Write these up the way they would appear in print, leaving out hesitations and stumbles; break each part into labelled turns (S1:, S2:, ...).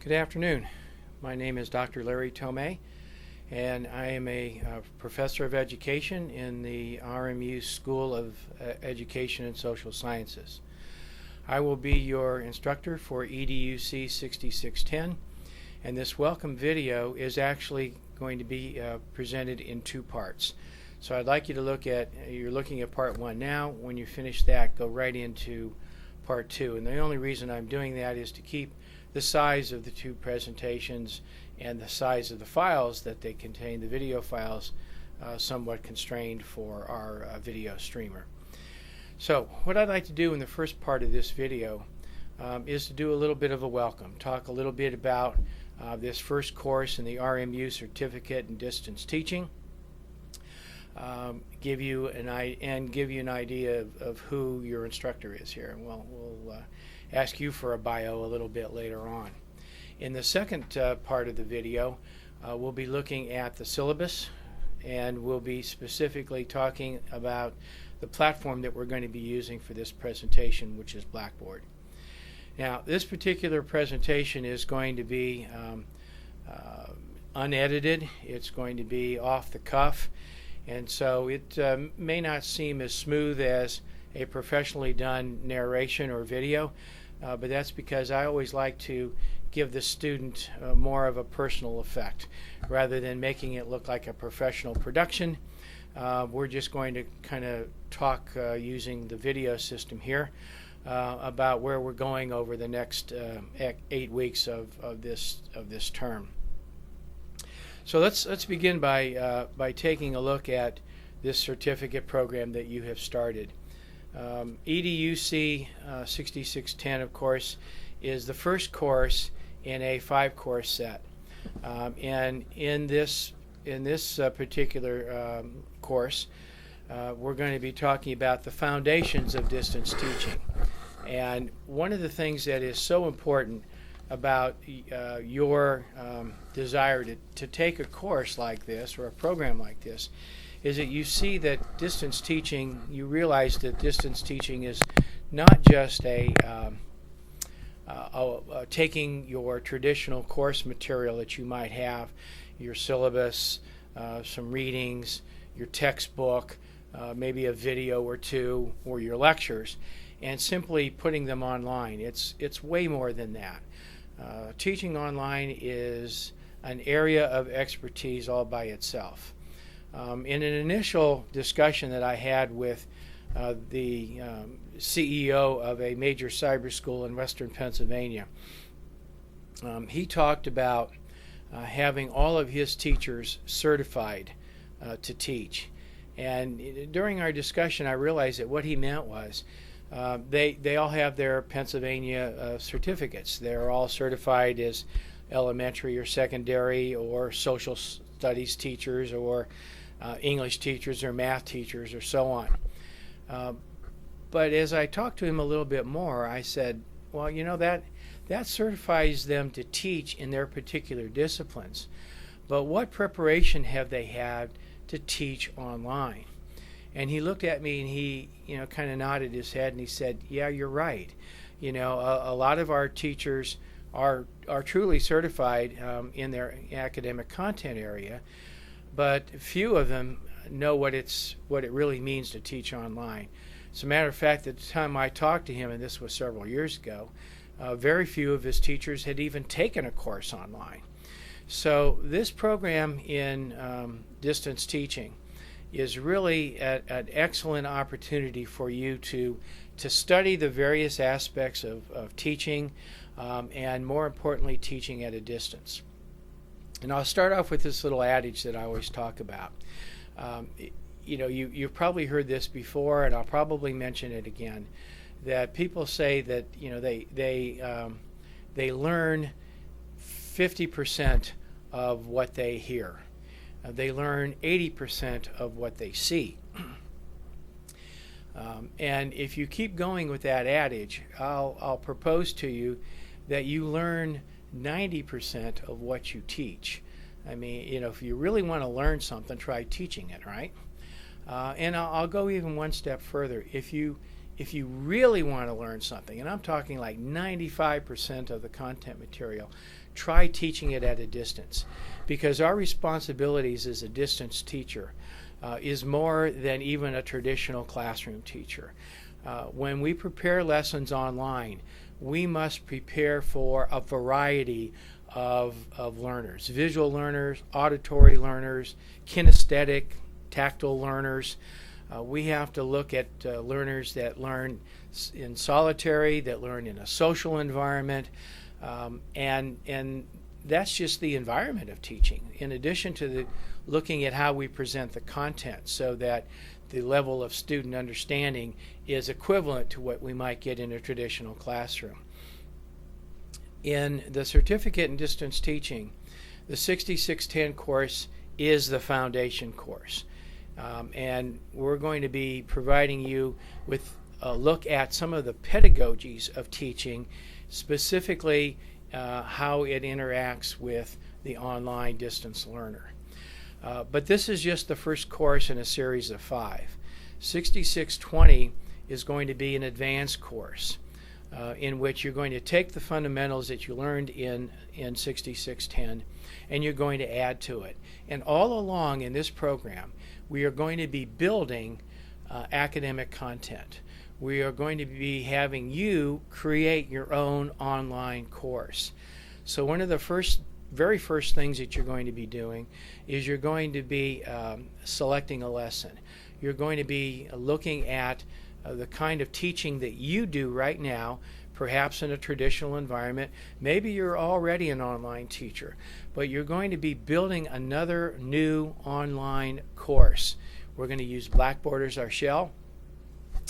S1: Good afternoon. My name is Dr. Larry Tomei, and I am a professor of education in the RMU School of Education and Social Sciences. I will be your instructor for EDUC6610, and this welcome video is actually going to be presented in two parts. So I'd like you to you're looking at part one now. When you finish that, go right into part two. And the only reason I'm doing that is to keep the size of the two presentations and the size of the files that they contain, the video files, somewhat constrained for our video streamer. So what I'd like to do in the first part of this video is to do a little bit of a welcome, talk a little bit about this first course in the RMU Certificate in Distance Teaching, give you an idea of who your instructor is here, and we'll ask you for a bio a little bit later on. In the second part of the video, we'll be looking at the syllabus, and we'll be specifically talking about the platform that we're going to be using for this presentation, which is Blackboard. Now, this particular presentation is going to be unedited. It's going to be off the cuff, and so it may not seem as smooth as a professionally done narration or video, but that's because I always like to give the student more of a personal effect rather than making it look like a professional production. We're just going to kind of talk using the video system here about where we're going over the next 8 weeks of this term. So let's begin by taking a look at this certificate program that you have started. EDUC 6610, of course, is the first course in a 5-course set, and in this particular course, we're going to be talking about the foundations of distance teaching. And one of the things that is so important about your desire to take a course like this or a program like this is that you see that distance teaching, you realize that distance teaching is not just taking your traditional course material that you might have, your syllabus, some readings, your textbook, maybe a video or two, or your lectures, and simply putting them online. It's way more than that. Teaching online is an area of expertise all by itself. In an initial discussion that I had with the CEO of a major cyber school in western Pennsylvania, he talked about having all of his teachers certified to teach. And during our discussion, I realized that what he meant was they all have their Pennsylvania certificates. They're all certified as elementary or secondary or social studies teachers or English teachers or math teachers or so on. But as I talked to him a little bit more, I said, well, you know, that certifies them to teach in their particular disciplines. But what preparation have they had to teach online? And he looked at me and he, kind of nodded his head and he said, yeah, you're right. A lot of our teachers are truly certified in their academic content area, but few of them know what it really means to teach online. As a matter of fact, at the time I talked to him, and this was several years ago, very few of his teachers had even taken a course online. So this program in distance teaching is really an excellent opportunity for you to study the various aspects of teaching, and more importantly, teaching at a distance. And I'll start off with this little adage that I always talk about. You've probably heard this before, and I'll probably mention it again, that people say that they learn 50% of what they hear. They learn 80% of what they see. And if you keep going with that adage, I'll propose to you that you learn 90% of what you teach. I mean, if you really want to learn something, try teaching it, right? And I'll go even one step further. If you if you really want to learn something, and I'm talking like 95% of the content material, try teaching it at a distance, because our responsibilities as a distance teacher is more than even a traditional classroom teacher. When we prepare lessons online, we must prepare for a variety of learners: visual learners, auditory learners, kinesthetic, tactile learners. We have to look at learners that learn in solitary, that learn in a social environment, and that's just the environment of teaching. In addition to looking at how we present the content, so that the level of student understanding is equivalent to what we might get in a traditional classroom. In the certificate in distance teaching, the 6610 course is the foundation course. And we're going to be providing you with a look at some of the pedagogies of teaching, specifically how it interacts with the online distance learner. But this is just the first course in a series of 5. 6620 is going to be an advanced course in which you're going to take the fundamentals that you learned in 6610 and you're going to add to it. And all along in this program, we are going to be building academic content. We are going to be having you create your own online course. So one of the very first things that you're going to be doing is you're going to be selecting a lesson. You're going to be looking at the kind of teaching that you do right now, perhaps in a traditional environment. Maybe you're already an online teacher, but you're going to be building another new online course. We're going to use Blackboard as our shell,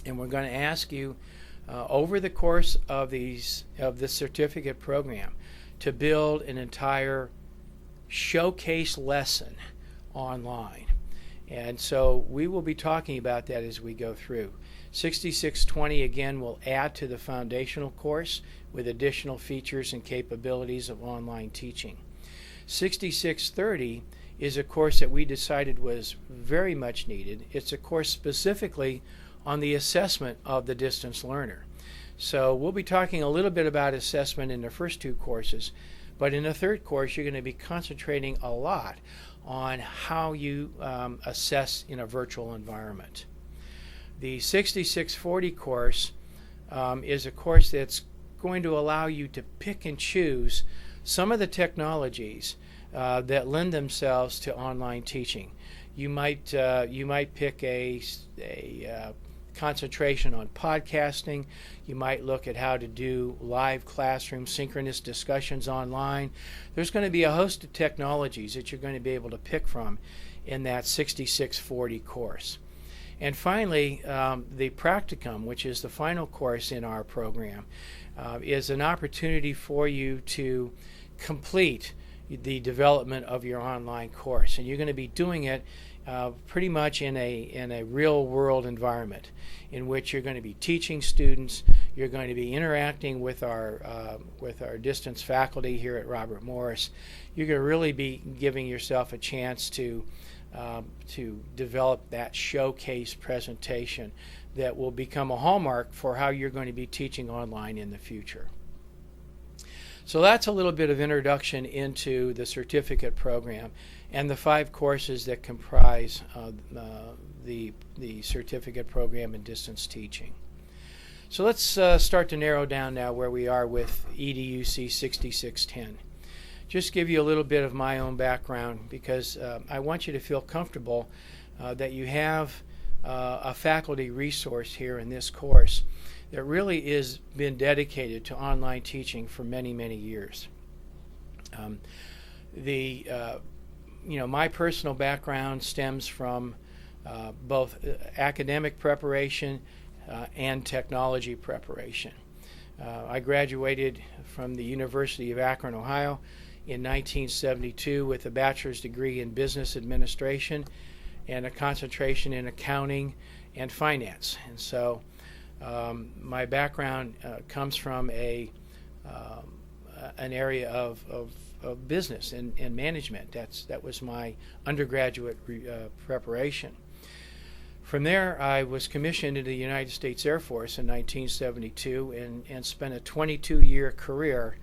S1: and we're going to ask you over the course of this certificate program to build an entire showcase lesson online. And so we will be talking about that as we go through. 6620 again will add to the foundational course with additional features and capabilities of online teaching. 6630 is a course that we decided was very much needed. It's a course specifically on the assessment of the distance learner. So we'll be talking a little bit about assessment in the first 2 courses, but in the third course you're going to be concentrating a lot on how you assess in a virtual environment. The 6640 course is a course that's going to allow you to pick and choose some of the technologies that lend themselves to online teaching. You might pick a concentration on podcasting. You might look at how to do live classroom synchronous discussions online. There's going to be a host of technologies that you're going to be able to pick from in that 6640 course. And finally, the practicum, which is the final course in our program, is an opportunity for you to complete the development of your online course. And you're going to be doing it pretty much in a real world environment in which you're going to be teaching students. You're going to be interacting with our distance faculty here at Robert Morris. You're going to really be giving yourself a chance to develop that showcase presentation that will become a hallmark for how you're going to be teaching online in the future. So that's a little bit of introduction into the certificate program and the 5 courses that comprise the certificate program in distance teaching. So let's start to narrow down now where we are with EDUC6610. Just give you a little bit of my own background, because I want you to feel comfortable that you have a faculty resource here in this course that really is been dedicated to online teaching for many, many years. My personal background stems from both academic preparation and technology preparation. I graduated from the University of Akron, Ohio in 1972 with a bachelor's degree in business administration and a concentration in accounting and finance. And so my background comes from an area of business and management. That was my undergraduate preparation. From there, I was commissioned into the United States Air Force in 1972 and spent a 22-year career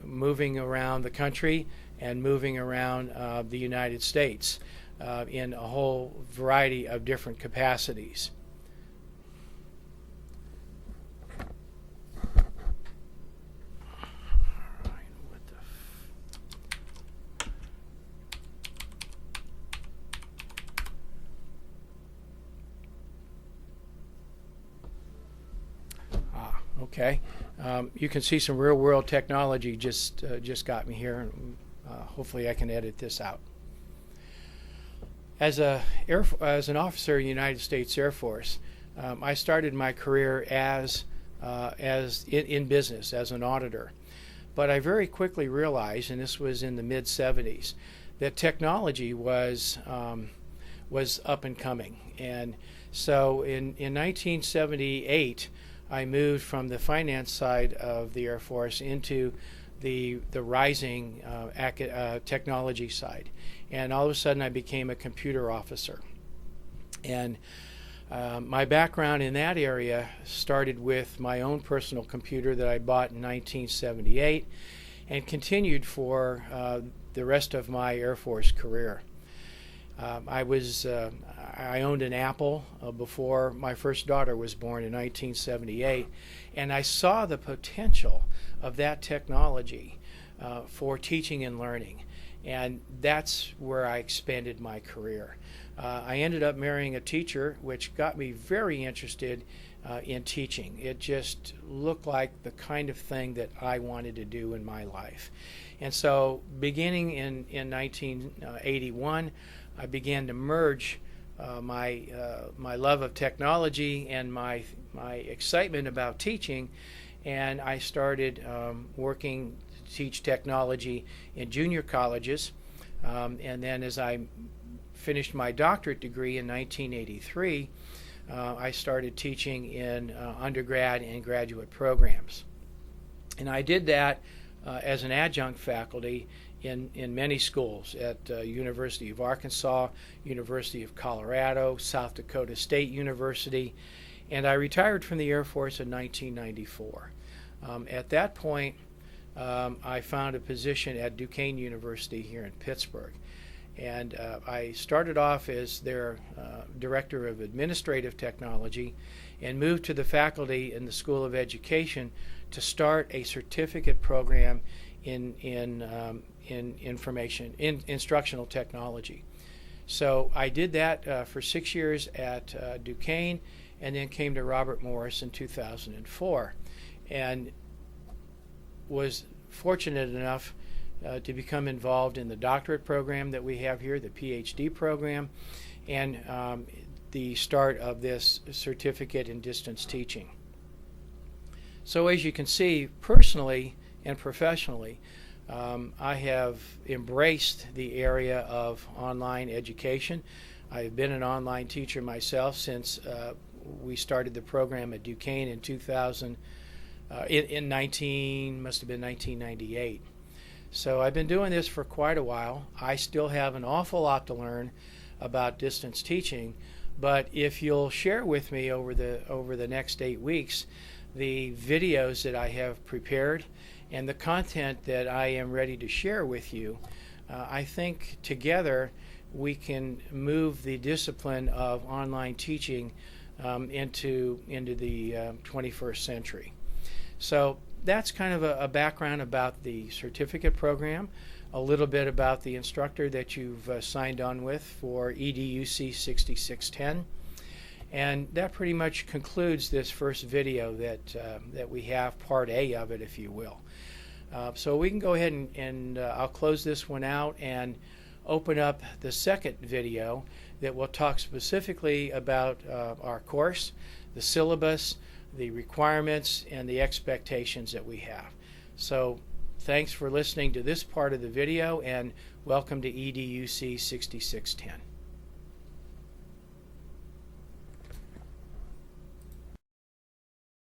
S1: moving around the country and moving around the United States in a whole variety of different capacities. Okay, you can see some real-world technology just got me here. Hopefully, I can edit this out. As an officer in the United States Air Force, I started my career as in business as an auditor, but I very quickly realized, and this was in the mid-70s, that technology was up and coming, and so in 1978. I moved from the finance side of the Air Force into the rising technology side, and all of a sudden I became a computer officer. And my background in that area started with my own personal computer that I bought in 1978 and continued for the rest of my Air Force career. I owned an Apple before my first daughter was born in 1978, and I saw the potential of that technology for teaching and learning, and that's where I expanded my career. I ended up marrying a teacher, which got me very interested in teaching. It just looked like the kind of thing that I wanted to do in my life. And so beginning in 1981, I began to merge my love of technology and my excitement about teaching, and I started working to teach technology in junior colleges. And then as I finished my doctorate degree in 1983, I started teaching in undergrad and graduate programs. And I did that as an adjunct faculty in many schools at University of Arkansas, University of Colorado, South Dakota State University, and I retired from the Air Force in 1994. At that point, I found a position at Duquesne University here in Pittsburgh, and I started off as their Director of Administrative Technology and moved to the faculty in the School of Education to start a certificate program in instructional technology. So I did that for 6 years at Duquesne, and then came to Robert Morris in 2004, and was fortunate enough to become involved in the doctorate program that we have here, the PhD program, and the start of this certificate in distance teaching. So as you can see, personally and professionally, I have embraced the area of online education. I've been an online teacher myself since we started the program at Duquesne in 2000, must have been 1998. So I've been doing this for quite a while. I still have an awful lot to learn about distance teaching, but if you'll share with me over the next 8 weeks the videos that I have prepared and the content that I am ready to share with you, I think together we can move the discipline of online teaching into the 21st century. So that's kind of a background about the certificate program, a little bit about the instructor that you've signed on with for EDUC6610. And that pretty much concludes this first video that we have, part A of it, if you will. So we can go ahead and I'll close this one out and open up the second video that will talk specifically about our course, the syllabus, the requirements, and the expectations that we have. So thanks for listening to this part of the video, and welcome to EDUC 6610.